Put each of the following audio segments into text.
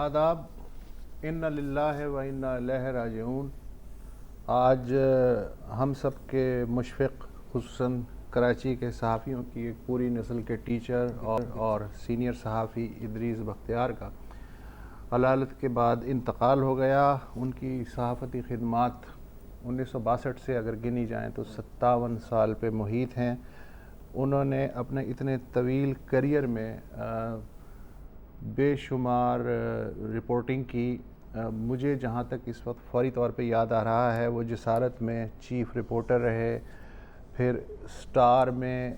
آداب، انا للہ و انا الیہ راجعون۔ آج ہم سب کے مشفق خصوصاً کراچی کے صحافیوں کی ایک پوری نسل کے ٹیچر اور سینئر صحافی ادریس بختیار کا علالت کے بعد انتقال ہو گیا۔ ان کی صحافتی خدمات 1962 سے اگر گنی جائیں تو 57 سال پہ محیط ہیں۔ انہوں نے اپنے اتنے طویل کریئر میں بے شمار رپورٹنگ کی۔ مجھے جہاں تک اس وقت فوری طور پہ یاد آ رہا ہے، وہ جسارت میں چیف رپورٹر رہے، پھر سٹار میں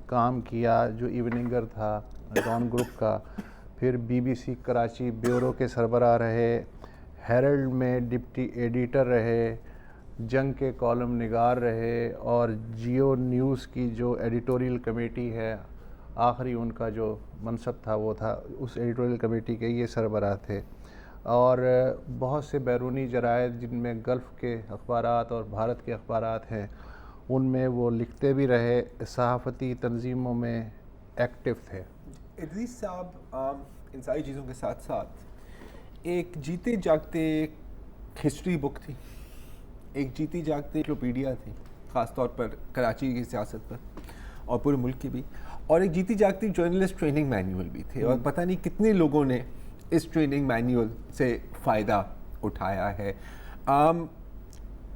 کام کیا جو ایوننگر تھا ڈان گروپ کا، پھر B B C Karachi bureau کے سربراہ رہے، ہیرلڈ میں ڈپٹی ایڈیٹر رہے، جنگ کے کالم نگار رہے، اور جیو نیوز کی جو ایڈیٹوریل کمیٹی ہے، آخری ان کا جو منصب تھا وہ تھا، اس ایڈیٹوریل کمیٹی کے یہ سربراہ تھے۔ اور بہت سے بیرونی جرائد جن میں گلف کے اخبارات اور بھارت کے اخبارات ہیں ان میں وہ لکھتے بھی رہے، صحافتی تنظیموں میں ایکٹیو تھے۔ ادریس صاحب ان ساری چیزوں کے ساتھ ساتھ ایک جیتے جاگتے ہسٹری بک تھی، ایک جیتی جاگتے انسائکلوپیڈیا تھی، خاص طور پر کراچی کی سیاست پر اور پورے ملک کی بھی، اور ایک جیتی جاگتی جرنلسٹ ٹریننگ مینول بھی تھے، اور پتہ نہیں کتنے لوگوں نے اس ٹریننگ مینول سے فائدہ اٹھایا ہے۔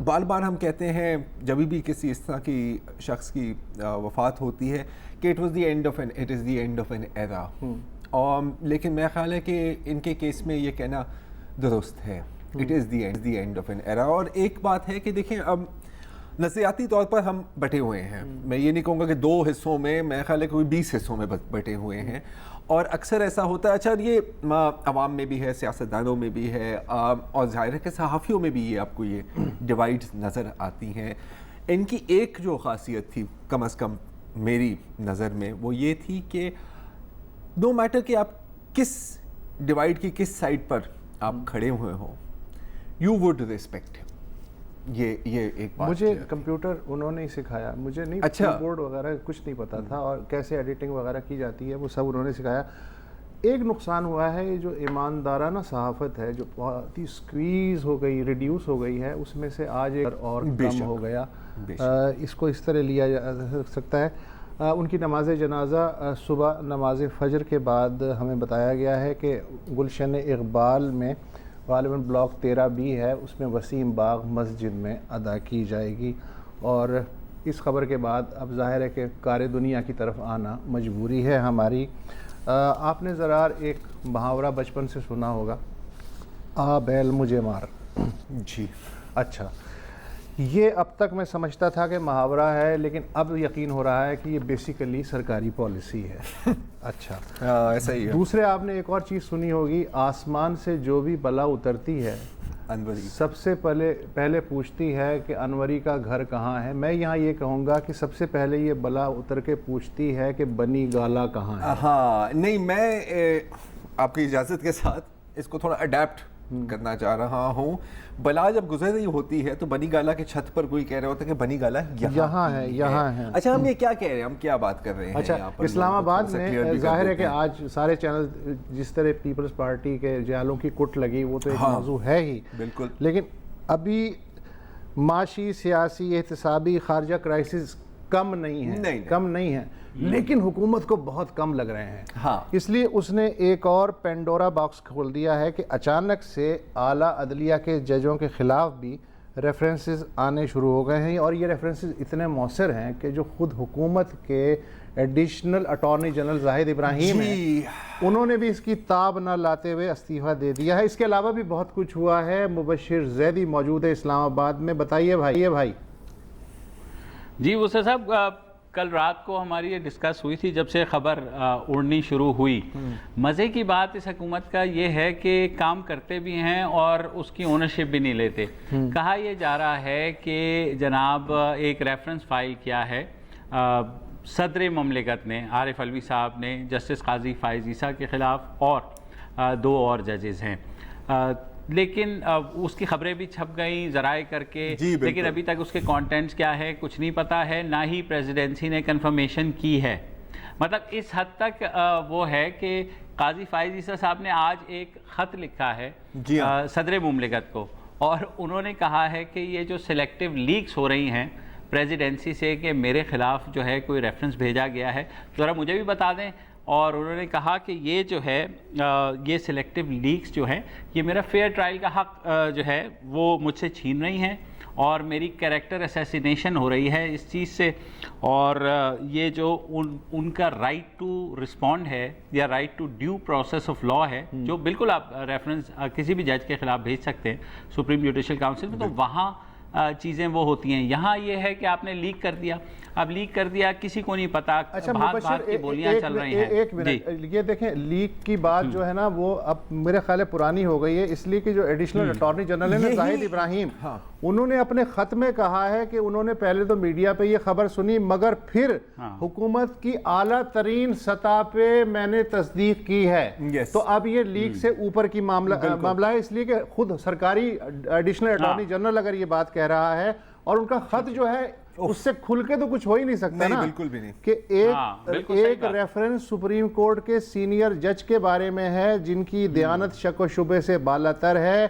بار بار ہم کہتے ہیں جب بھی کسی اس طرح کی شخص کی وفات ہوتی ہے کہ it is the end of an era, لیکن میرا خیال ہے کہ ان کے کیس میں یہ کہنا درست ہے، it is the end of an era. اور ایک بات ہے کہ دیکھیں، اب نظریاتی طور پر ہم بٹے ہوئے ہیں، میں یہ نہیں کہوں گا کہ 2 حصوں میں، میرا خیال ہے کہ کوئی 20 حصوں میں بٹے ہوئے ہیں، اور اکثر ایسا ہوتا ہے۔ اچھا، یہ عوام میں بھی ہے، سیاستدانوں میں بھی ہے، اور ظاہر ہے کہ صحافیوں میں بھی یہ آپ کو یہ ڈیوائڈز نظر آتی ہیں۔ ان کی ایک جو خاصیت تھی کم از کم میری نظر میں وہ یہ تھی کہ نو میٹر کہ آپ کس ڈیوائڈ کی کس سائڈ پر آپ کھڑے ہوئے ہوں، یو وڈ ریسپیکٹ۔ یہ ایک بات مجھے کمپیوٹر انہوں نے ہی سکھایا، مجھے نہیں کی بورڈ وغیرہ کچھ نہیں پتا تھا، اور کیسے ایڈیٹنگ وغیرہ کی جاتی ہے وہ سب انہوں نے سکھایا۔ ایک نقصان ہوا ہے، یہ جو ایماندارانہ صحافت ہے جو بہت ہی سکویز ہو گئی، ریڈیوس ہو گئی ہے، اس میں سے آج ایک اور کم ہو گیا۔ اس کو اس طرح لیا جا سکتا ہے۔ ان کی نماز جنازہ صبح نماز فجر کے بعد ہمیں بتایا گیا ہے کہ گلشن اقبال میں غالباً بلاک 13B ہے، اس میں وسیم باغ مسجد میں ادا کی جائے گی۔ اور اس خبر کے بعد اب ظاہر ہے کہ کار دنیا کی طرف آنا مجبوری ہے ہماری۔ آپ نے ذرا ایک محاورہ بچپن سے سنا ہوگا، آ بیل مجھے مار۔ جی اچھا، یہ اب تک میں سمجھتا تھا کہ محاورہ ہے، لیکن اب یقین ہو رہا ہے کہ یہ بیسیکلی سرکاری پالیسی ہے۔ اچھا، ایسا ہی ہے۔ دوسرے آپ نے ایک اور چیز سنی ہوگی، آسمان سے جو بھی بلا اترتی ہے انوری سب سے پہلے پوچھتی ہے کہ انوری کا گھر کہاں ہے۔ میں یہاں یہ کہوں گا کہ سب سے پہلے یہ بلا اتر کے پوچھتی ہے کہ بنی گالا کہاں ہے۔ ہاں، نہیں، میں آپ کی اجازت کے ساتھ اس کو تھوڑا اڈیپٹ کرنا چاہ رہا ہوں۔ بلا جب گزر رہی ہوتی ہے تو بنی گالا کے چھت پر کوئی کہہ رہا ہوتا ہے کہ بنی گالا یہاں ہے۔ اچھا، ہم یہ کیا کہہ رہے ہیں، ہم کیا بات کر رہے ہیں؟ اچھا، اسلام آباد میں ظاہر ہے کہ آج سارے چینل جس طرح پیپلز پارٹی کے جالوں کی کٹ لگی وہ تو ایک موضوع ہے ہی، بالکل، لیکن ابھی معاشی، سیاسی، احتسابی، خارجہ کرائسس کم نہیں ہے، لیکن حکومت کو بہت کم لگ رہے ہیں۔ ہاں، اس لیے اس نے ایک اور پینڈورا باکس کھول دیا ہے کہ اچانک سے اعلیٰ عدلیہ کے ججوں کے خلاف بھی ریفرنسز آنے شروع ہو گئے ہیں، اور یہ ریفرنسز اتنے مؤثر ہیں کہ جو خود حکومت کے ایڈیشنل اٹارنی جنرل زاہد ابراہیم ہیں، انہوں نے بھی اس کی تاب نہ لاتے ہوئے استعفیٰ دے دیا ہے۔ اس کے علاوہ بھی بہت کچھ ہوا ہے۔ مبشر زیدی موجود ہے اسلام آباد میں، بتائیے بھائی۔ جی وسیع صاحب، کل رات کو ہماری یہ ڈسکس ہوئی تھی جب سے خبر اڑنی شروع ہوئی۔ مزے کی بات اس حکومت کا یہ ہے کہ کام کرتے بھی ہیں اور اس کی اونرشپ بھی نہیں لیتے۔ کہا یہ جا رہا ہے کہ جناب ایک ریفرنس فائل کیا ہے صدر مملکت نے، عارف علوی صاحب نے، جسٹس قاضی فائز عیسیٰ کے خلاف، اور 2 اور ججز ہیں، لیکن اس کی خبریں بھی چھپ گئیں ذرائع کر کے، لیکن ابھی تک اس کے کانٹینٹس کیا ہے کچھ نہیں پتا ہے، نہ ہی پریزیڈنسی نے کنفرمیشن کی ہے۔ مطلب اس حد تک وہ ہے کہ قاضی فائز عیسیٰ صاحب نے آج ایک خط لکھا ہے صدر مملکت کو، اور انہوں نے کہا ہے کہ یہ جو سلیکٹیو لیکس ہو رہی ہیں پریزیڈنسی سے کہ میرے خلاف جو ہے کوئی ریفرنس بھیجا گیا ہے، ذرا مجھے بھی بتا دیں. اور انہوں نے کہا کہ یہ جو ہے یہ سلیکٹیو لیکس جو ہیں یہ میرا فیئر ٹرائل کا حق جو ہے وہ مجھ سے چھین رہی ہیں، اور میری کریکٹر اسیسینیشن ہو رہی ہے اس چیز سے، اور یہ جو ان کا رائٹ ٹو رسپونڈ ہے یا right to due process of law ہے، جو بالکل آپ ریفرنس کسی بھی جج کے خلاف بھیج سکتے ہیں سپریم جوڈیشل کاؤنسل میں، تو وہاں چیزیں وہ ہوتی ہیں. یہاں یہ ہے کہ آپ نے لیک کر دیا، اب لیک کر دیا کسی کو نہیں پتا، بھاگ کی بولیاں چل رہی ہیں. ایک منٹ یہ دیکھیں، لیک کی بات جو ہے نا وہ اب میرے خیال ہے پرانی ہو گئی ہے، اس لیے کہ جو ایڈیشنل اٹارنی جنرل ہے نا زاہد ابراہیم، انہوں نے اپنے خط میں کہا ہے کہ انہوں نے پہلے تو میڈیا پہ یہ خبر سنی، مگر پھر حکومت کی اعلیٰ ترین سطح پہ میں نے تصدیق کی ہے. تو اب یہ لیک سے اوپر کی معاملہ ہے، اس لیے کہ خود سرکاری ایڈیشنل اٹارنی جنرل اگر یہ بات کہہ رہا ہے، اور ان کا خط جو ہے اس سے کھل کے تو کچھ ہو ہی نہیں سکتا نا، بالکل بھی نہیں، کہ ایک ریفرنس سپریم کورٹ کے سینئر جج کے بارے میں ہے جن کی دیانت شک و شبے سے بالاتر ہے،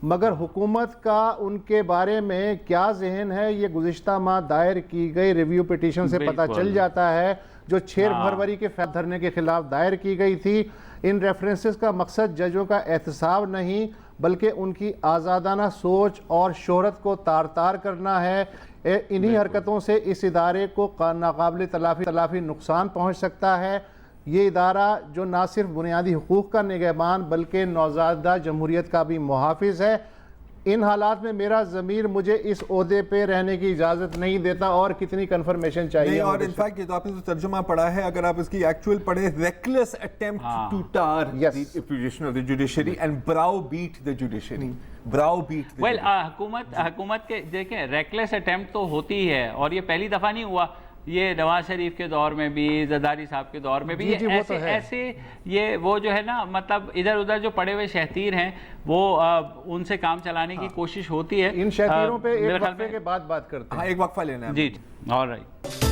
مگر حکومت کا ان کے بارے میں کیا ذہن ہے یہ گزشتہ ماہ دائر کی گئی ریویو پیٹیشن سے پتہ چل جاتا ہے، جو 6 فروری کے فیصلہ دھرنے کے خلاف دائر کی گئی تھی. ان ریفرنسز کا مقصد ججوں کا احتساب نہیں بلکہ ان کی آزادانہ سوچ اور شہرت کو تار تار کرنا ہے. انہی حرکتوں سے اس ادارے کو ناقابل تلافی نقصان پہنچ سکتا ہے. یہ ادارہ جو نہ صرف بنیادی حقوق کا نگہبان بلکہ نوزائیدہ جمہوریت کا بھی محافظ ہے. ان حالات میں میرا ضمیر مجھے اس عہدے پہ رہنے کی اجازت نہیں دیتا، اور کتنی کنفرمیشن چاہیے. اور انفیکٹ یہ تو آپ نے تو ترجمہ پڑھا ہے، اگر آپ اس کی ایکچوئل پڑھیں، reckless attempt to tar the position of the judiciary and browbeat the judiciary. browbeat the حکومت کے دیکھیں ریکلیس اٹیمپٹ تو ہوتی ہے، اور یہ پہلی دفعہ نہیں ہوا، یہ نواز شریف کے دور میں بھی، زرداری صاحب کے دور میں بھی ایسے یہ وہ جو ہے نا مطلب ادھر ادھر جو پڑے ہوئے شہتیر ہیں وہ ان سے کام چلانے کی کوشش ہوتی ہے. ان شہتیروں پہ ایک وقفے کے بعد بات کرتے ہیں. ایک وقفہ لینا ہے. جی آل رائٹ.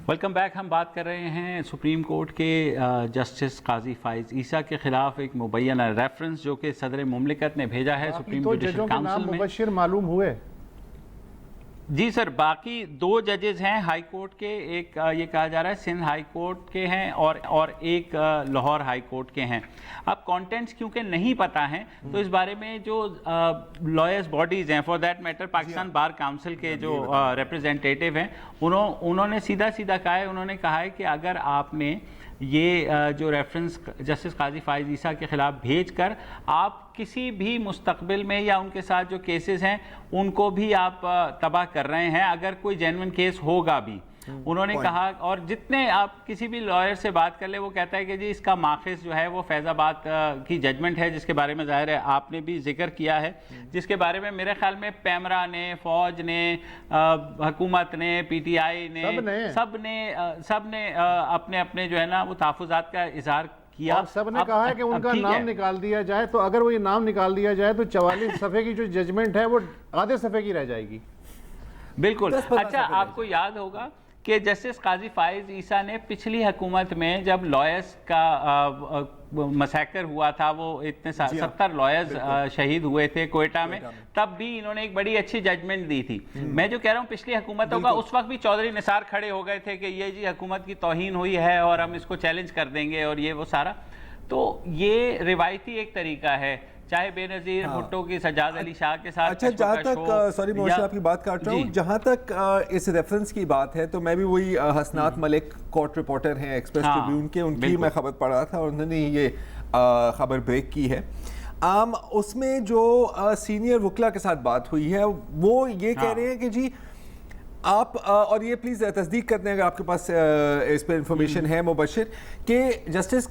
Welcome back. ہم بات کر رہے ہیں سپریم کورٹ کے جسٹس قاضی فائز عیسیٰ کے خلاف ایک مبینہ ریفرنس جو کہ صدر مملکت نے بھیجا ہے سپریم جوڈیشل کاؤنسل میں. مبشر معلوم ہوئے؟ جی سر، باقی 2 ججز ہیں ہائی کورٹ کے، ایک یہ کہا جا رہا ہے سندھ ہائی کورٹ کے ہیں اور ایک لاہور ہائی کورٹ کے ہیں. اب کانٹینٹس کیونکہ نہیں پتہ ہیں تو اس بارے میں جو لائرز باڈیز ہیں، for that matter Pakistan bar council کے جو ریپرزینٹیٹیو ہیں، انہوں نے سیدھا کہا ہے، انہوں نے کہا ہے کہ اگر آپ نے یہ جو ریفرنس جسٹس قاضی فائز عیسیٰ کے خلاف بھیج کر آپ کسی بھی مستقبل میں یا ان کے ساتھ جو کیسز ہیں ان کو بھی آپ تباہ کر رہے ہیں، اگر کوئی جینوئن کیس ہوگا بھی. انہوں نے کہا، اور جتنے آپ کسی بھی لائر سے بات کر لیں وہ کہتا ہے کہ جی اس کا ماخذ جو ہے وہ فیض آباد کی ججمنٹ ہے، جس کے بارے میں ظاہر ہے آپ نے بھی ذکر کیا ہے، جس کے بارے میں میرے خیال میں پیمرا نے، فوج نے، حکومت نے، پی ٹی آئی نے، سب نے اپنے اپنے جو ہے نا وہ تحفظات کا اظہار کیا. اور سب نے کہا ہے کہ ان کا نام نکال دیا جائے، تو اگر وہ یہ نام نکال دیا جائے تو 44 صفحے کی جو ججمنٹ ہے وہ آدھے صفحے کی رہ جائے گی. بالکل. اچھا، آپ کو یاد ہوگا کہ جسٹس قاضی فائز عیسیٰ نے پچھلی حکومت میں جب لائرز کا مسیکر ہوا تھا، وہ اتنے 70 لائرز شہید ہوئے تھے کوئٹہ میں، تب بھی انہوں نے ایک بڑی اچھی ججمنٹ دی تھی. میں جو کہہ رہا ہوں پچھلی حکومت ہوگا، اس وقت بھی چودھری نثار کھڑے ہو گئے تھے کہ یہ جی حکومت کی توہین ہوئی ہے اور ہم اس کو چیلنج کر دیں گے اور یہ وہ سارا. تو یہ روایتی ایک طریقہ ہے، چاہے بے نظیر بھٹو کی سجاد علی شاہ کے ساتھ. اچھا، جہاں تک سوری موشا آپ کی بات کاٹ رہا ہوں، جہاں تک اس ریفرنس کی بات ہے تو میں بھی وہی حسنات ملک کورٹ رپورٹر ہیں ایکسپریس ٹریبیون کے، ان کی میں خبر پڑھ رہا تھا اور انہوں نے یہ خبر بریک کی ہے. اس میں جو سینئر وکلا کے ساتھ بات ہوئی ہے وہ یہ کہہ رہے ہیں کہ جی آپ، اور یہ پلیز تصدیق کرتے ہیں اگر آپ کے پاس اس پہ انفارمیشن ہے مبشر، کہ جسٹس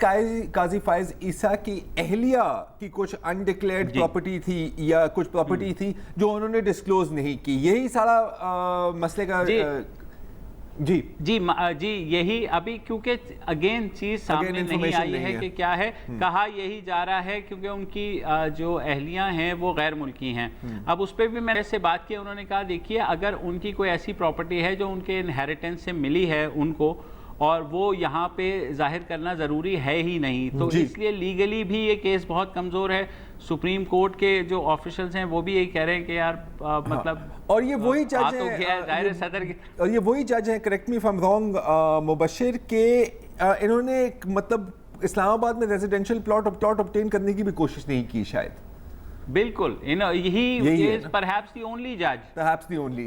قاضی فائز عیسیٰ کی اہلیہ کی کچھ انڈکلیئرڈ پراپرٹی تھی یا کچھ پراپرٹی تھی جو انہوں نے ڈسکلوز نہیں کی. یہی سارا مسئلے کا جی جی یہی ابھی کیونکہ اگین چیز سامنے نہیں آئی ہے کہ کیا ہے. کہا یہی جا رہا ہے کیونکہ ان کی جو اہلیاں ہیں وہ غیر ملکی ہیں. اب اس پہ بھی میں نے سے بات کی, انہوں نے کہا دیکھیے اگر ان کی کوئی ایسی پراپرٹی ہے جو ان کے انہیریٹنس سے ملی ہے ان کو, اور وہ یہاں پہ ظاہر کرنا ضروری ہے ہی نہیں, تو اس لیے لیگلی بھی یہ کیس بہت کمزور ہے. سپریم کورٹ کے جو آفیشلز ہیں وہ بھی یہی کہہ رہے ہیں کہ یار مطلب, اور یہ وہی جج ہیں, صدر اور یہ وہی جج ہیں, correct me if I am wrong Mubashir, کہ انہوں نے مطلب اسلام آباد میں ریزیڈینشیل پلاٹ obtain کرنے کی بھی کوشش نہیں کی شاید. بالکل, یہی از پرہیپس دی اونلی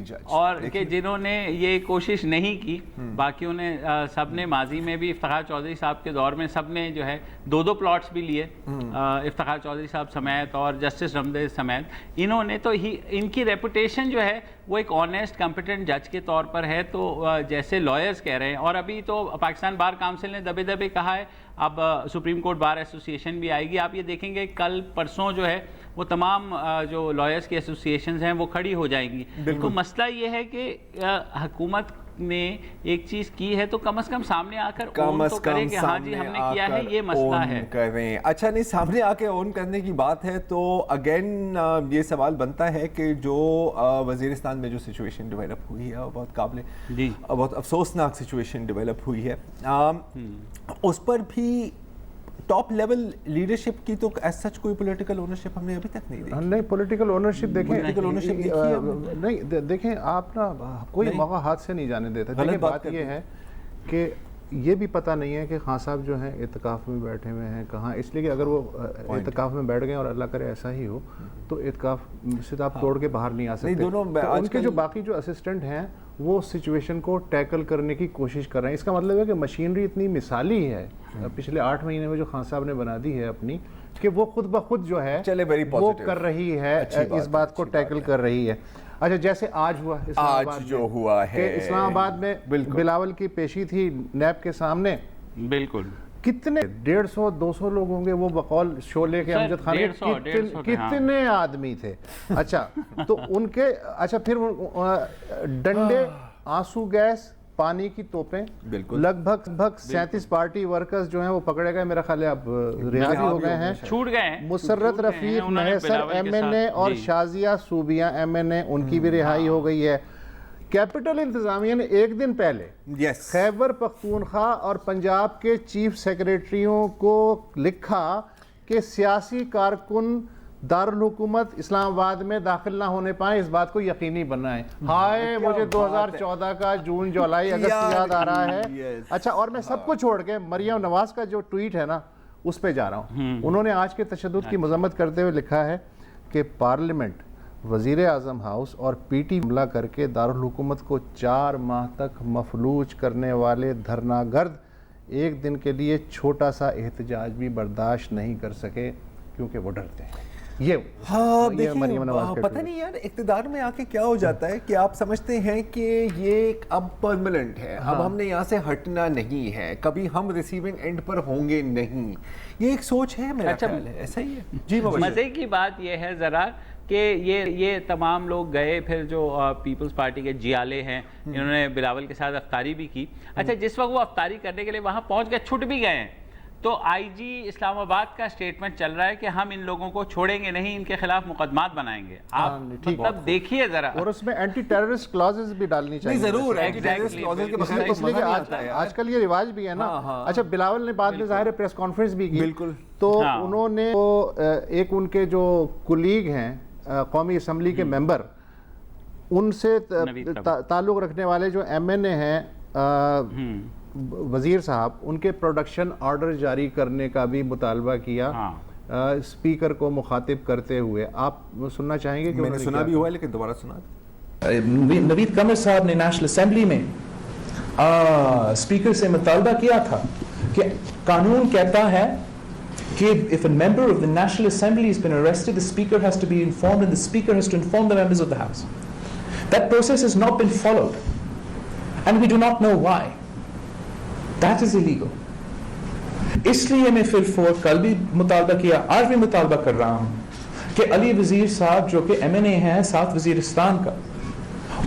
جج, اور کہ جنہوں نے یہ کوشش نہیں کی. باقیوں نے سب نے ماضی میں بھی افتخار چودھری صاحب کے دور میں سب نے جو ہے 2 پلاٹس بھی لیے, افتخار چودھری صاحب سمیت اور جسٹس رمدے سمیت. انہوں نے تو ان کی ریپوٹیشن جو ہے وہ ایک آنیسٹ کمپیٹنٹ جج کے طور پر ہے, تو جیسے لائرز کہہ رہے ہیں. اور ابھی تو پاکستان بار کونسل نے دبے دبے کہا ہے, اب سپریم کورٹ بار ایسوسیشن بھی آئے گی. آپ یہ دیکھیں گے کل پرسوں جو ہے وہ تمام جو لائرز کی ایسوسیشنز ہیں وہ کھڑی ہو جائیں گی. تو مسئلہ یہ ہے کہ حکومت نے ایک چیز کی ہے تو کم از کم سامنے آ کر اون تو کرے کہ ہاں جی ہم نے کیا ہے, یہ مسئلہ ہے. اچھا نہیں, سامنے آ کے اون کرنے کی بات ہے تو اگین یہ سوال بنتا ہے کہ جو وزیرستان میں جو سچویشن ڈیولپ ہوئی ہے بہت قابل, بہت افسوسناک سچویشن ڈیولپ ہوئی ہے, اس پر بھی ٹاپ لیول لیڈرشپ کی تو ایز سچ کوئی پولیٹیکل اونرشپ ہم نے ابھی تک نہیں دیکھی. نہیں, پولیٹیکل اونرشپ دیکھیں آپ نا, کوئی موقع ہاتھ سے نہیں جانے دیتا. دیکھیں بات یہ ہے کہ یہ بھی پتہ نہیں ہے کہ خان صاحب جو ہیں اعتکاف میں بیٹھے ہوئے ہیں کہاں, اس لیے کہ اگر وہ اعتکاف میں بیٹھ گئے اور اللہ کرے ایسا ہی ہو تو اعتکاف سے آپ توڑ کے باہر نہیں آ سکتے. ان کے جو باقی جو اسسٹنٹ ہیں وہ سچویشن کو ٹیکل کرنے کی کوشش کر رہے ہیں. اس کا مطلب ہے کہ مشینری اتنی مثالی ہے پچھلے 8 مہینے میں جو خان صاحب نے بنا دی ہے اپنی, کہ وہ خود بخود جو ہے وہ کر رہی ہے, اس بات کو ٹیکل کر رہی ہے. اچھا جیسے آج ہوا اسلام آباد میں بلاول کی پیشی تھی نیب کے سامنے, بالکل کتنے 150-200 لوگ ہوں گے وہ بقول شعلے کے امجد خان کے, کتنے آدمی تھے. اچھا تو ان کے, اچھا پھر ڈنڈے, آنسو گیس, پانی کی توپیں, لگ بھگ 37 پارٹی ورکرز جو ہیں وہ پکڑے گئے. میرا خیال ہے اب رہا بھی ہو گئے ہیں, چھوٹ گئے ہیں. مسرت رفیق محسر MNA اور شازیہ صوبیہ MNA, ان کی بھی رہائی ہو گئی ہے. کیپٹل انتظامیہ نے ایک دن پہلے خیبر پختونخوا اور پنجاب کے چیف سیکریٹریوں کو لکھا کہ سیاسی کارکن دارالحکومت اسلام آباد میں داخل نہ ہونے پائیں, اس بات کو یقینی بنائیں. ہائے مجھے 2014 کا جون جولائی اگست یاد آ رہا ہے. اچھا, اور میں سب کو چھوڑ کے مریم نواز کا جو ٹویٹ ہے نا اس پہ جا رہا ہوں. انہوں نے آج کے تشدد کی مذمت کرتے ہوئے لکھا ہے کہ پارلیمنٹ, وزیر اعظم ہاؤس اور PT حملہ کر کے دارالحکومت کو 4 ماہ تک مفلوج کرنے والے دھرنا گرد ایک دن کے لیے چھوٹا سا احتجاج بھی برداشت نہیں کر سکے کیونکہ وہ ڈرتے ہیں. یہ پتہ نہیں یار اقتدار میں آ کے کیا ہو جاتا ہے کہ آپ سمجھتے ہیں کہ یہ اب پرماننٹ ہے, اب ہم نے یہاں سے ہٹنا نہیں ہے, کبھی ہم ریسیونگ اینڈ پر ہوں گے نہیں, یہ ایک سوچ ہے میرا خیال ہے. ایسا ہی ہے جی. مزے کی بات یہ ہے ذرا کہ یہ تمام لوگ گئے, پھر جو پیپلز پارٹی کے جیالے ہیں انہوں نے بلاول کے ساتھ افطاری بھی کی. اچھا جس وقت وہ افطاری کرنے کے لیے وہاں پہنچ گئے, چھٹ بھی گئے ہیں, تو IG اسلام آباد کا اسٹیٹمنٹ چل رہا ہے کہ ہم ان لوگوں کو چھوڑیں گے نہیں, ان کے خلاف مقدمات بنائیں گے. آپ مطلب دیکھیے ذرا, اور اس میں اینٹی ٹیررسٹ کلازز بھی ڈالنی چاہیے. ضرور اینٹی ٹیررسٹ کلازز کے بغیر اس لیے کہ آج کل یہ رواج بھی ہے نا. اچھا بلاول نے بعد میں ظاہر پریس کانفرنس بھی کی, تو انہوں نے ایک ان کے جو کولیگ ہیں قومی اسمبلی کے ممبر, ان سے تعلق رکھنے والے جو MNA ہیں وزیر صاحب, ان کے پروڈکشن آرڈر جاری کرنے کا بھی مطالبہ کیا اسپیکر کو مخاطب کرتے ہوئے. آپ سننا چاہیں گے؟ میں نے سنا بھی ہوا ہے لیکن دوبارہ سنا. نوید قمر صاحب نے نیشنل اسمبلی میں اسپیکر سے مطالبہ کیا تھا کہ قانون کہتا ہے کہ if a member of the National Assembly has been arrested, the speaker has to be informed and the speaker has to inform the members of the House. That process has not been followed and we do not know why. That is illegal. اس لیے میں پھر کل بھی مطالبہ کیا, آج بھی مطالبہ کر رہا ہوں کہ علی وزیر صاحب جو کہ MNA ہیں ساؤتھ وزیرستان کا,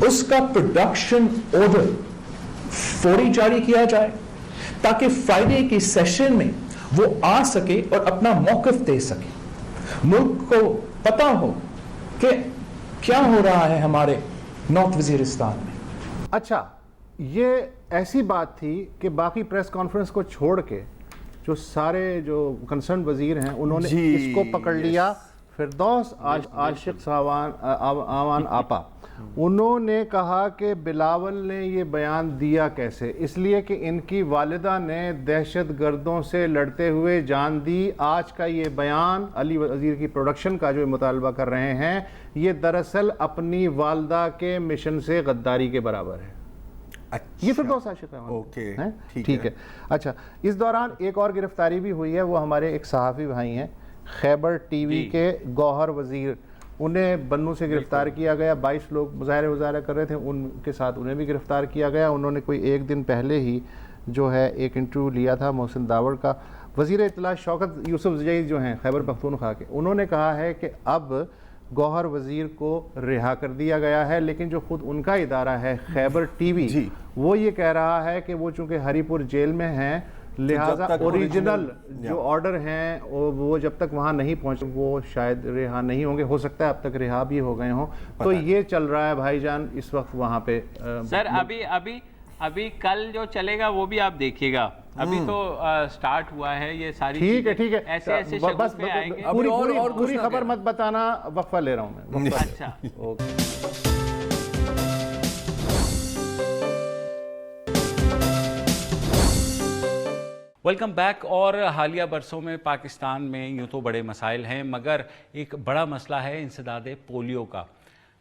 اس کا پروڈکشن آرڈر فوری جاری کیا جائے تاکہ فرائیڈے کے سیشن میں وہ آ سکے اور اپنا موقف دے سکے, ملک کو پتا ہو کہ کیا ہو رہا ہے ہمارے نارتھ وزیرستان میں. اچھا, یہ ایسی بات تھی کہ باقی پریس کانفرنس کو چھوڑ کے جو سارے جو کنسرن وزیر ہیں انہوں نے اس کو پکڑ لیا. فردوس عاشق آوان آپا, انہوں نے کہا کہ بلاول نے یہ بیان دیا کیسے, اس لیے کہ ان کی والدہ نے دہشت گردوں سے لڑتے ہوئے جان دی. آج کا یہ بیان علی وزیر کی پروڈکشن کا جو مطالبہ کر رہے ہیں, یہ دراصل اپنی والدہ کے مشن سے غداری کے برابر ہے. یہ فردوس عاشق ہے. ٹھیک ہے. اچھا, اس دوران ایک اور گرفتاری بھی ہوئی ہے, وہ ہمارے ایک صحافی بھائی ہیں خیبر ٹی وی کے گوہر وزیر, انہیں بنوں سے گرفتار کیا گیا. 22 لوگ مظاہرہ کر رہے تھے, ان کے ساتھ انہیں بھی گرفتار کیا گیا. انہوں نے کوئی ایک دن پہلے ہی جو ہے ایک انٹرویو لیا تھا محسن داوڑ کا. وزیر اطلاع شوکت یوسف زئی جو ہیں خیبر پختونخوا کے, انہوں نے کہا ہے کہ اب گوہر وزیر کو رہا کر دیا گیا ہے, لیکن جو خود ان کا ادارہ ہے خیبر ٹی وی, وہ یہ کہہ رہا ہے کہ وہ چونکہ ہری پور جیل میں ہیں لہٰذا اوریجنل جو آرڈر ہیں وہ جب تک وہاں نہیں پہنچے وہ شاید رہا نہیں ہوں گے. ہو سکتا ہے اب تک رہا بھی ہو گئے ہوں. تو یہ چل رہا ہے بھائی جان اس وقت وہاں پہ. سر ابھی کل جو چلے گا وہ بھی آپ دیکھیے گا, ابھی تو سٹارٹ ہوا ہے یہ ساری. ٹھیک ہے, ایسے بس پوری خبر مت بتانا, وقفہ لے رہا ہوں میں. اچھا, ویلکم بیک. اور حالیہ برسوں میں پاکستان میں یوں تو بڑے مسائل ہیں, مگر ایک بڑا مسئلہ ہے انسداد پولیو کا.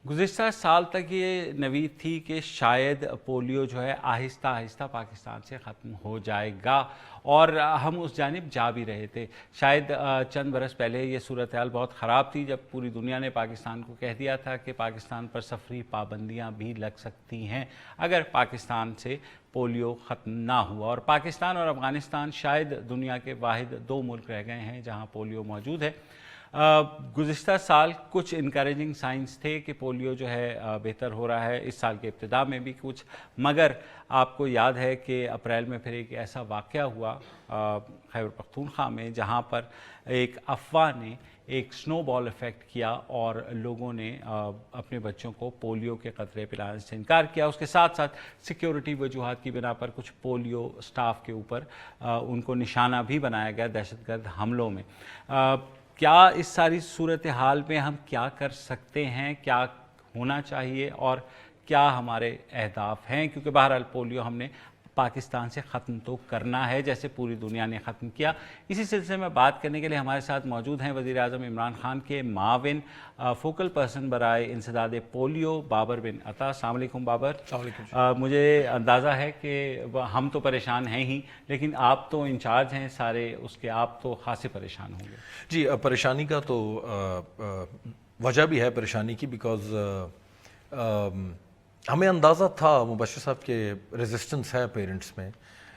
گزشتہ سال تک یہ نوید تھی کہ شاید پولیو جو ہے آہستہ آہستہ پاکستان سے ختم ہو جائے گا, اور ہم اس جانب جا بھی رہے تھے. شاید چند برس پہلے یہ صورتحال بہت خراب تھی جب پوری دنیا نے پاکستان کو کہہ دیا تھا کہ پاکستان پر سفری پابندیاں بھی لگ سکتی ہیں اگر پاکستان سے پولیو ختم نہ ہوا. اور پاکستان اور افغانستان شاید دنیا کے واحد 2 ملک رہ گئے ہیں جہاں پولیو موجود ہے. گزشتہ سال کچھ انکریجنگ سائنس تھے کہ پولیو جو ہے بہتر ہو رہا ہے, اس سال کے ابتدا میں بھی کچھ, مگر آپ کو یاد ہے کہ اپریل میں پھر ایک ایسا واقعہ ہوا خیبر پختونخوا میں جہاں پر ایک افواہ نے ایک سنو بال ایفیکٹ کیا اور لوگوں نے اپنے بچوں کو پولیو کے قطرے پلانے سے انکار کیا. اس کے ساتھ ساتھ سیکیورٹی وجوہات کی بنا پر کچھ پولیو سٹاف کے اوپر ان کو نشانہ بھی بنایا گیا دہشت گرد حملوں میں. کیا اس ساری صورتحال میں ہم کیا کر سکتے ہیں, کیا ہونا چاہیے اور کیا ہمارے اہداف ہیں, کیونکہ بہرحال پولیو ہم نے پاکستان سے ختم تو کرنا ہے جیسے پوری دنیا نے ختم کیا. اسی سلسلے میں بات کرنے کے لیے ہمارے ساتھ موجود ہیں وزیر اعظم عمران خان کے معاون فوکل پرسن برائے انسداد پولیو بابر بن عطا. السلام علیکم بابر. مجھے اندازہ ہے کہ ہم تو پریشان ہیں ہی, لیکن آپ تو انچارج ہیں سارے اس کے, آپ تو خاصے پریشان ہوں گے. جی, پریشانی کا تو وجہ بھی ہے پریشانی کی, بیکاز ہمیں اندازہ تھا مبشر صاحب کے ریزسٹنس ہے پیرنٹس میں,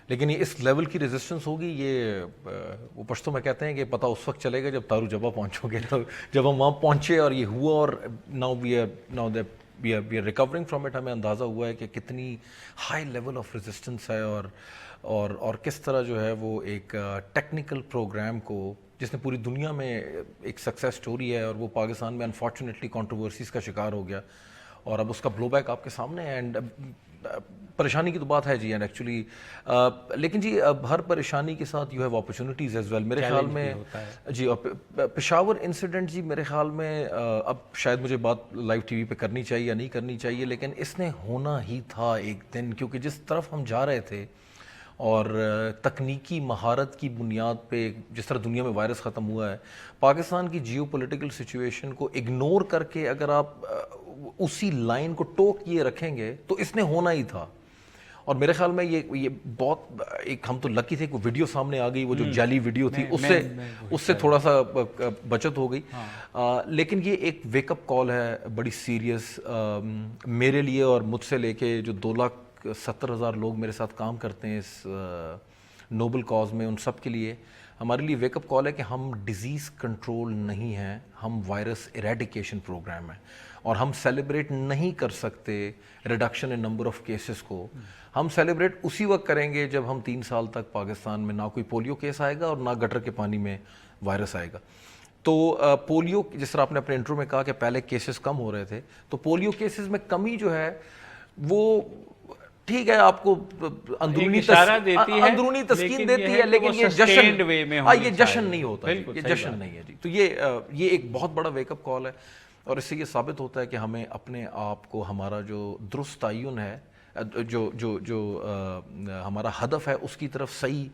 لیکن یہ اس لیول کی ریزسٹنس ہوگی یہ وہ پشتوں میں کہتے ہیں کہ پتہ اس وقت چلے گا جب تارو جبہ پہنچو گے. تو جب ہم وہاں پہنچے اور یہ ہوا, اور now we are recovering from it, ہمیں اندازہ ہوا ہے کہ کتنی ہائی لیول آف ریزسٹنس ہے اور کس طرح جو ہے وہ ایک ٹیکنیکل پروگرام کو جس نے پوری دنیا میں ایک سکسیس سٹوری ہے اور وہ پاکستان میں انفارچونیٹلی کنٹروورسیز کا شکار ہو گیا, اور اب اس کا بلو بیک آپ کے سامنے ہے. اینڈ پریشانی کی تو بات ہے جی, اینڈ ایکچولی لیکن جی اب ہر پریشانی کے ساتھ you have opportunities as well. میرے خیال میں جی پشاور انسیڈنٹ جی میرے خیال میں اب شاید مجھے بات لائیو ٹی وی پہ کرنی چاہیے یا نہیں کرنی چاہیے, لیکن اس نے ہونا ہی تھا ایک دن, کیونکہ جس طرف ہم جا رہے تھے اور تکنیکی مہارت کی بنیاد پہ جس طرح دنیا میں وائرس ختم ہوا ہے, پاکستان کی جیو پولیٹیکل سچویشن کو اگنور کر کے اگر آپ اسی لائن کو ٹوک کیے رکھیں گے تو اس نے ہونا ہی تھا. اور میرے خیال میں یہ بہت ایک ہم تو لکی تھے کہ ویڈیو سامنے آ گئی, وہ جو جعلی ویڈیو تھی اس سے تھوڑا سا بچت ہو گئی. لیکن یہ ایک ویک اپ کال ہے بڑی سیریس میرے لیے اور مجھ سے لے کے جو 2,70,000 لوگ میرے ساتھ کام کرتے ہیں اس نوبل کاز میں, ان سب کے لیے ہمارے لیے ویک اپ کال ہے کہ ہم ڈیزیز کنٹرول نہیں ہیں, ہم وائرس ایریڈیکیشن پروگرام ہے. اور ہم سیلیبریٹ نہیں کر سکتے reduction in number of cases کو. ہم سیلیبریٹ اسی وقت کریں گے جب ہم 3 سال تک پاکستان میں نہ کوئی پولیو کیس آئے گا اور نہ گٹر کے پانی میں وائرس آئے گا. تو پولیو جس طرح آپ نے اپنے انٹرو میں کہا کہ پہلے کیسز کم ہو رہے تھے, تو پولیو کیسز میں کمی جو ہے وہ ٹھیک ہے آپ کو اندرونی تسکین دیتی ہے, لیکن یہ جشن نہیں ہوتا, یہ جشن نہیں ہے جی. تو یہ ایک بہت بڑا ویک اپ کال ہے, اور اس سے یہ ثابت ہوتا ہے کہ ہمیں اپنے آپ کو ہمارا جو درست تعین ہے, جو ہمارا ہدف ہے, اس کی طرف صحیح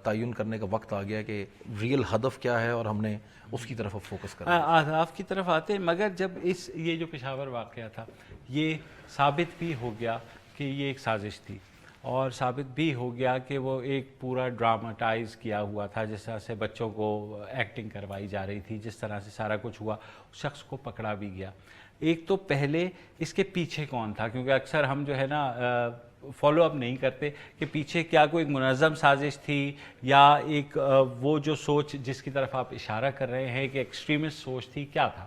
تعین کرنے کا وقت آ گیا کہ ریئل ہدف کیا ہے, اور ہم نے اس کی طرف فوکس کرنا ہے. اہداف کی طرف آتے ہیں, مگر جب یہ جو پشاور واقعہ تھا یہ ثابت بھی ہو گیا کہ یہ ایک سازش تھی, اور ثابت بھی ہو گیا کہ وہ ایک پورا ڈراماٹائز کیا ہوا تھا, جس طرح سے بچوں کو ایکٹنگ کروائی جا رہی تھی, جس طرح سے سارا کچھ ہوا, شخص کو پکڑا بھی گیا. ایک تو پہلے اس کے پیچھے کون تھا, کیونکہ اکثر ہم جو ہے نا فالو اپ نہیں کرتے کہ پیچھے کیا کوئی منظم سازش تھی, یا ایک وہ جو سوچ جس کی طرف آپ اشارہ کر رہے ہیں کہ ایکسٹریمسٹ سوچ تھی, کیا تھا؟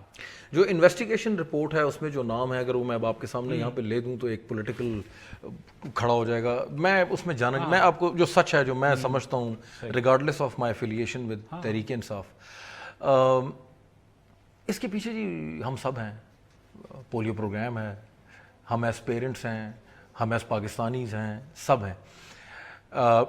جو انویسٹیگیشن رپورٹ ہے اس میں جو نام ہے, اگر وہ میں اب آپ کے سامنے یہاں پہ لے دوں تو ایک پولیٹیکل کھڑا ہو جائے گا. میں اس میں میں آپ کو جو سچ ہے, جو میں سمجھتا ہوں regardless of my affiliation with Tehreek Insaf, اس کے پیچھے جی ہم سب ہیں. پولیو پروگرام ہے, ہم ایز پیرنٹس ہیں, ہم ایز پاکستانیز ہیں, سب ہیں.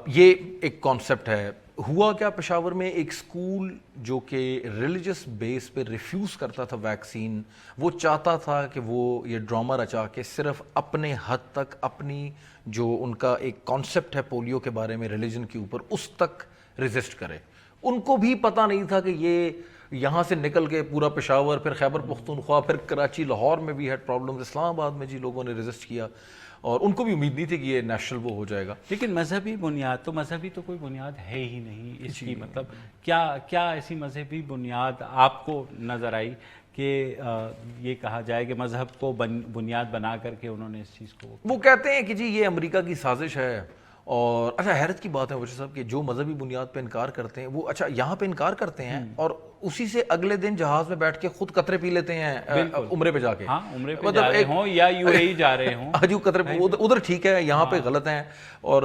یہ ایک کانسیپٹ ہے. ہوا کیا پشاور میں, ایک اسکول جو کہ ریلیجس بیس پہ ریفیوز کرتا تھا ویکسین, وہ چاہتا تھا کہ وہ یہ ڈرامہ رچا کے صرف اپنے حد تک اپنی جو ان کا ایک کانسیپٹ ہے پولیو کے بارے میں ریلیجن کے اوپر, اس تک ریزسٹ کرے. ان کو بھی پتہ نہیں تھا کہ یہ یہاں سے نکل کے پورا پشاور, پھر خیبر پختونخوا, پھر کراچی, لاہور میں بھی ہیڈ پرابلمز, اسلام آباد میں جی لوگوں نے ریزسٹ کیا, اور ان کو بھی امید نہیں تھی کہ یہ نیشنل وہ ہو جائے گا. لیکن مذہبی تو کوئی بنیاد ہے ہی نہیں اس کی. مطلب کیا ایسی مذہبی بنیاد آپ کو نظر آئی کہ یہ کہا جائے کہ مذہب کو بنیاد بنا کر کے انہوں نے اس چیز کو, وہ کہتے ہیں کہ جی یہ امریکہ کی سازش ہے. اور اچھا حیرت کی بات ہے وجہ صاحب کہ جو مذہبی بنیاد پہ انکار کرتے ہیں وہ اچھا یہاں پہ انکار کرتے ہیں, اور اسی سے اگلے دن جہاز میں بیٹھ کے خود قطرے پی لیتے ہیں عمرے پہ جا کے. ہاں, عمرے پہ جا رہے ہوں یا UAE جا رہے ہوں, جو قطرے ادھر ٹھیک ہے, یہاں پہ غلط ہیں. اور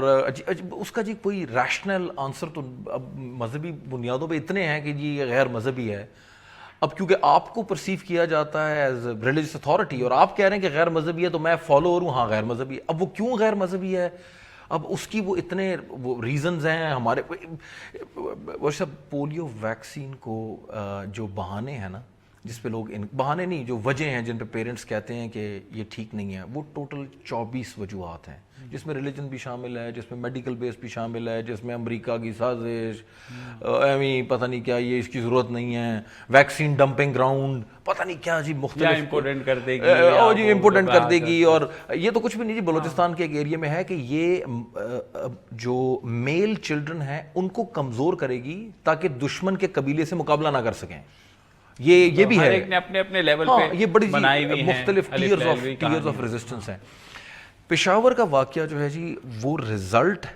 اس کا جی کوئی ریشنل آنسر تو اب مذہبی بنیادوں پہ اتنے ہیں کہ جی یہ غیر مذہبی ہے. اب کیونکہ آپ کو پرسیو کیا جاتا ہے ایز ریلیجس اتھارٹی, اور آپ کہہ رہے ہیں کہ غیر مذہبی ہے, تو میں فالوور ہوں, ہاں غیر مذہبی ہے. اب وہ کیوں غیر مذہبی ہے, اب اس کی وہ اتنے وہ ریزنز ہیں ہمارے. وہ سب پولیو ویکسین کو جو بہانے ہیں نا, جس پہ لوگ بہانے نہیں, جو وجہ ہیں جن پہ پیرنٹس کہتے ہیں کہ یہ ٹھیک نہیں ہے, وہ ٹوٹل 24 وجوہات ہیں, جس میں ریلیجن بھی شامل ہے, جس میں میڈیکل بیس بھی شامل ہے, جس میں امریکہ کی سازش, پتہ نہیں کیا یہ اس کی ضرورت نہیں ہے, ویکسین ڈمپنگ گراؤنڈ, پتہ نہیں کیا جی مختلف امپورٹنٹ کر دے گی, جی امپورٹنٹ کر دے گی. اور یہ تو کچھ بھی نہیں جی, بلوچستان کے ایک ایریا میں ہے کہ یہ جو میل چلڈرن ہیں ان کو کمزور کرے گی تاکہ دشمن کے قبیلے سے مقابلہ نہ کر سکیں. یہ بھی ہے, ہر ایک نے اپنے اپنے لیول پہ یہ بڑی مختلف ٹیئرز آف ریزسٹنس ہیں. پشاور کا واقعہ جو ہے جی وہ رزلٹ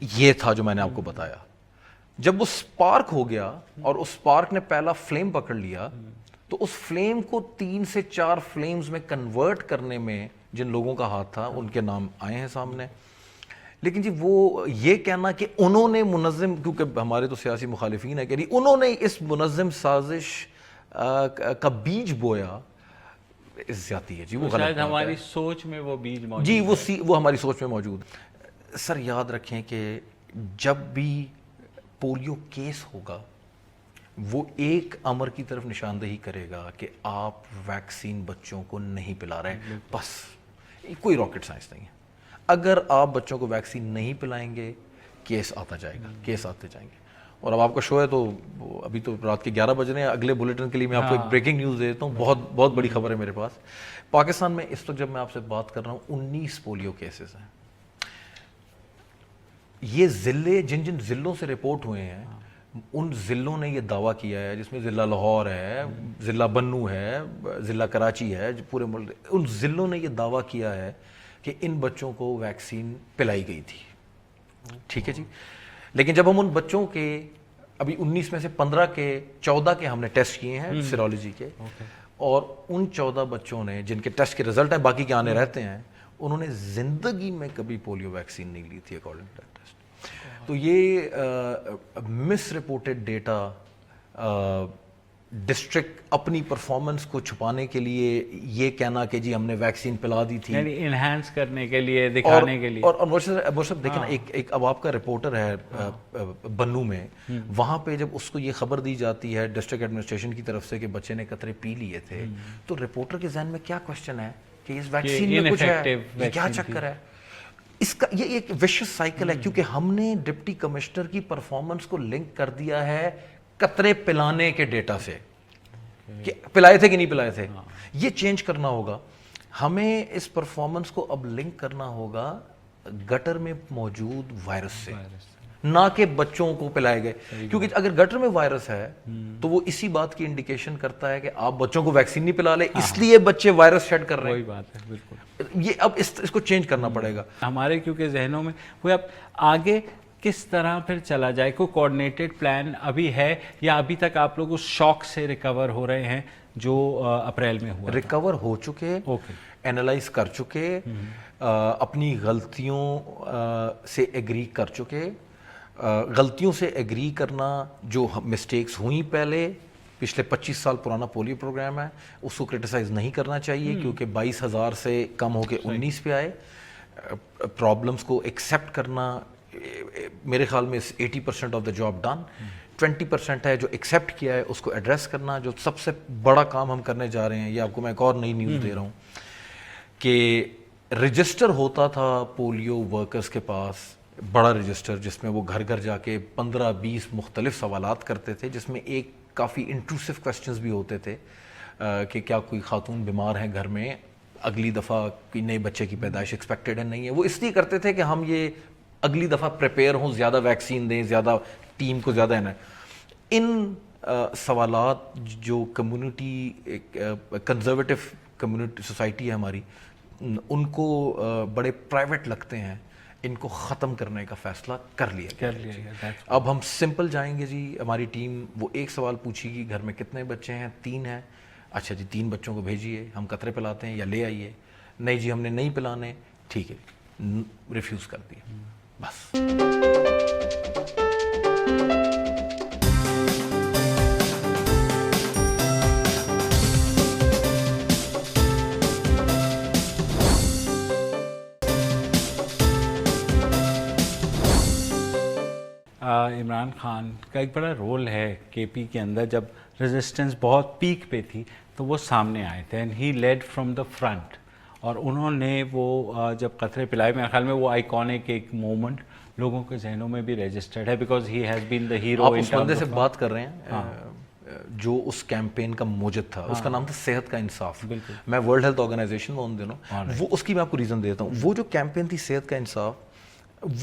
یہ تھا جو میں نے آپ کو بتایا. جب وہ سپارک ہو گیا اور اس سپارک نے پہلا فلیم پکڑ لیا, تو اس فلیم کو 3 سے 4 فلیمز میں کنورٹ کرنے میں جن لوگوں کا ہاتھ تھا ان کے نام آئے ہیں سامنے. لیکن جی وہ یہ کہنا کہ انہوں نے منظم, کیونکہ ہمارے تو سیاسی مخالفین ہیں کہ انہوں نے اس منظم سازش کا بیج بویا, زیادتی ہے جی. وہ شاید ہماری سوچ میں وہ بیج موجود جی, وہ ہماری سوچ میں موجود. سر یاد رکھیں کہ جب بھی پولیو کیس ہوگا وہ ایک امر کی طرف نشاندہی کرے گا کہ آپ ویکسین بچوں کو نہیں پلا رہے. بس کوئی راکٹ سائنس نہیں ہے. اگر آپ بچوں کو ویکسین نہیں پلائیں گے کیس آتا جائے گا, کیس آتے جائیں گے. اور اب آپ کا شو ہے تو ابھی تو رات کے 11 بج رہے ہیں, اگلے بلیٹن کے لیے میں آپ کو ایک بریکنگ نیوز دے دیتا ہوں. بہت بڑی خبر ہے میرے پاس. پاکستان میں اس وقت جب میں آپ سے بات کر رہا ہوں 19 پولیو کیسز ہیں. یہ ضلع جن ضلعوں سے رپورٹ ہوئے ہیں ان ضلعوں نے یہ دعویٰ کیا ہے, جس میں ضلع لاہور ہے, ضلع بنو ہے, ضلع کراچی ہے, پورے ملک, ان ضلعوں نے یہ دعویٰ کیا ہے کہ ان بچوں کو ویکسین پلائی گئی تھی. ٹھیک ہے جی. لیکن جب ہم ان بچوں کے ابھی 19 میں سے 15 کے 14 کے ہم نے ٹیسٹ کیے ہیں سیرولوجی کے, اور ان 14 بچوں نے جن کے ٹیسٹ کے رزلٹ ہیں باقی کے آنے رہتے ہیں, انہوں نے زندگی میں کبھی پولیو ویکسین نہیں لی تھی اکارڈنگ ٹو دیٹ ٹیسٹ. تو یہ مس رپورٹڈ ڈیٹا, ڈسٹرکٹ اپنی پرفارمنس کو چھپانے کے لیے یہ کہنا کہ جی ہم نے ویکسین پلا دی تھی, یعنی انہینس کرنے کے لیے, دکھانے کے لیے. اور مرشد دیکھیں نا, ایک اب آپ کا رپورٹر ہے بنو میں, وہاں پہ جب اس کو یہ خبر دی جاتی ہے ڈسٹرکٹ ایڈمنسٹریشن کی طرف سے کہ بچے نے قطرے پی لیے تھے, تو رپورٹر کے ذہن میں کیا کوشچن ہے کہ اس ویکسین میں کچھ ہے, یہ کیا چکر ہے. اس کا یہ ایک وشس سائیکل ہے, کیونکہ ہم نے ڈپٹی کمشنر کی پرفارمنس کو لنک کر دیا ہے قطرے پلانے کے ڈیٹا سے, کہ پلائے تھے کہ نہیں پلائے تھے. یہ چینج کرنا ہوگا ہمیں, اس پرفارمنس کو اب لنک کرنا ہوگا گٹر میں موجود وائرس سے, نہ کہ بچوں کو پلائے گئے. کیونکہ اگر گٹر میں وائرس ہے تو وہ اسی بات کی انڈیکیشن کرتا ہے کہ آپ بچوں کو ویکسین نہیں پلا لے, اس لیے بچے وائرس شیڈ کر رہے ہیں. وہی بات ہے, بالکل. یہ اب اس کو چینج کرنا پڑے گا ہمارے, کیونکہ ذہنوں میں وہ اب آگے کس طرح پھر چلا جائے, کوئی کوآرڈینیٹڈ پلان ابھی ہے, یا ابھی تک آپ لوگ اس شوق سے ریکور ہو رہے ہیں جو اپریل میں ہوا؟ ریکور ہو چکے, اینالائز کر چکے, اپنی غلطیوں سے ایگری کر چکے. غلطیوں سے ایگری کرنا, جو مسٹیکس ہوئیں پہلے, پچھلے 25 سال پرانا پولیو پروگرام ہے, اس کو کرٹیسائز نہیں کرنا چاہیے, کیونکہ 22,000 سے کم ہو کے 19 پہ آئے. پرابلمس کو ایکسیپٹ کرنا, میرے خیال میں 80% آف دا جاب ڈن. 20% ہے جو ایکسیپٹ کیا ہے اس کو ایڈریس کرنا. جو سب سے بڑا کام ہم کرنے جا رہے ہیں, یہ آپ کو میں ایک اور نئی نیوز دے رہا ہوں, کہ رجسٹر ہوتا تھا پولیو ورکرز کے پاس, بڑا رجسٹر, جس میں وہ گھر گھر جا کے 15-20 مختلف سوالات کرتے تھے, جس میں ایک کافی انٹروسیو کویسچنز بھی ہوتے تھے کہ کیا کوئی خاتون بیمار ہے گھر میں, اگلی دفعہ کوئی نئے بچے کی پیدائش ایکسپیکٹڈ ہے نہیں ہے. وہ اس لیے کرتے تھے کہ ہم یہ اگلی دفعہ پریپیئر ہوں, زیادہ ویکسین دیں, زیادہ ٹیم کو زیادہ ہے. ان سوالات جو کمیونٹی, کنزرویٹو کمیونٹی سوسائٹی ہے ہماری, ان کو بڑے پرائیویٹ لگتے ہیں, ان کو ختم کرنے کا فیصلہ کر لیا گیا. اب ہم سمپل جائیں گے جی, ہماری ٹیم وہ ایک سوال پوچھے گی, گھر میں کتنے بچے ہیں؟ 3 ہیں. اچھا جی 3 بچوں کو بھیجیے, ہم قطرے پلاتے ہیں یا لے آئیے. نہیں جی ہم نے نہیں پلانے, ٹھیک ہے, ریفیوز کر دیا, بس. عمران خان کا ایک بڑا رول ہے کے پی کے اندر. جب ریزسٹنس بہت پیک پہ تھی تو وہ سامنے آئے تھے, and he lead from the front, اور انہوں نے وہ جب قطرے پلائے, میرے خیال میں وہ آئیکونک ایک مومنٹ لوگوں کے ذہنوں میں بھی رجسٹرڈ ہے, because he has been the hero. آپ اس بندے سے بات کر رہے ہیں جو اس کیمپین کا موجد تھا, اس کا نام تھا صحت کا انصاف. میں ورلڈ ہیلتھ آرگنائزیشن میں ان دنوں, وہ اس کی میں آپ کو ریزن دیتا ہوں. وہ جو کیمپین تھی صحت کا انصاف,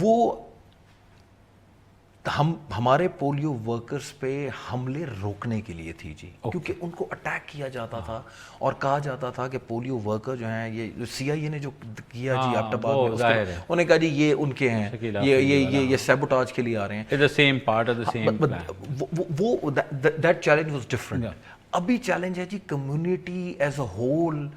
وہ ہمارے پولیو ورکرز پہ حملے روکنے کے لیے تھی جی, کیونکہ ان کو اٹیک کیا جاتا تھا اور کہا جاتا تھا کہ پولیو ورکر جو ہیں, یہ سی آئی اے نے جو کیا جی ایبٹ آباد میں, انہوں نے کہا جی یہ ان کے ہیں, یہ سیبوٹاج کے لیے آ رہے ہیں. وہ دیٹ چیلنج واز ڈفرنٹ. ابھی چیلنج ہے جی کمیونٹی ایز اے ہول,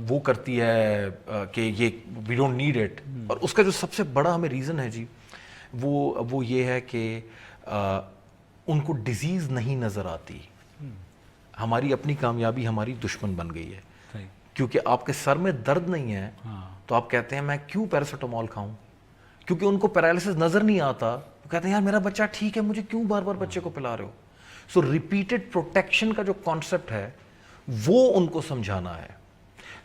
وہ کرتی ہے کہ یہ وی ڈونٹ نیڈ اٹ. اور اس کا جو سب سے بڑا ہمیں ریزن ہے جی, وہ یہ ہے کہ ان کو ڈیزیز نہیں نظر آتی. ہماری اپنی کامیابی ہماری دشمن بن گئی ہے, کیونکہ آپ کے سر میں درد نہیں ہے تو آپ کہتے ہیں میں کیوں پیراسیٹامول کھاؤں, کیونکہ ان کو پیرالسس نظر نہیں آتا, وہ کہتے ہیں یار میرا بچہ ٹھیک ہے, مجھے کیوں بار بار بچے کو پلا رہے ہو. سو ریپیٹڈ پروٹیکشن کا جو کانسیپٹ ہے وہ ان کو سمجھانا ہے.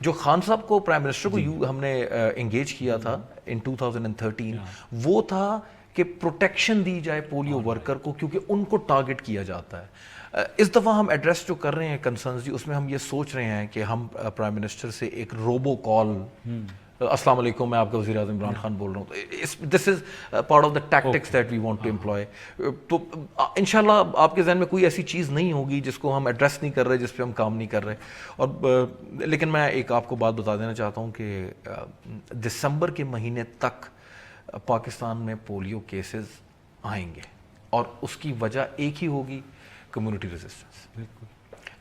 جو خان صاحب کو پرائم منسٹر کو ہم نے انگیج کیا تھا ان 2013, وہ تھا کہ پروٹیکشن دی جائے پولیو ورکر کو, کیونکہ ان کو ٹارگٹ کیا جاتا ہے. اس دفعہ ہم ایڈریس جو کر رہے ہیں کنسرنز جی, اس میں ہم یہ سوچ رہے ہیں کہ ہم پرائم منسٹر سے ایک روبو کال, السلام علیکم میں آپ کا وزیر اعظم عمران خان بول رہا ہوں, this is part of the tactics that we want to employ. تو انشاءاللہ آپ کے ذہن میں کوئی ایسی چیز نہیں ہوگی جس کو ہم ایڈریس نہیں کر رہے, جس پہ ہم کام نہیں کر رہے. اور لیکن میں ایک آپ کو بات بتا دینا چاہتا ہوں کہ دسمبر کے مہینے تک پاکستان میں پولیو کیسز آئیں گے, اور اس کی وجہ ایک ہی ہوگی, کمیونٹی ریزسٹنس.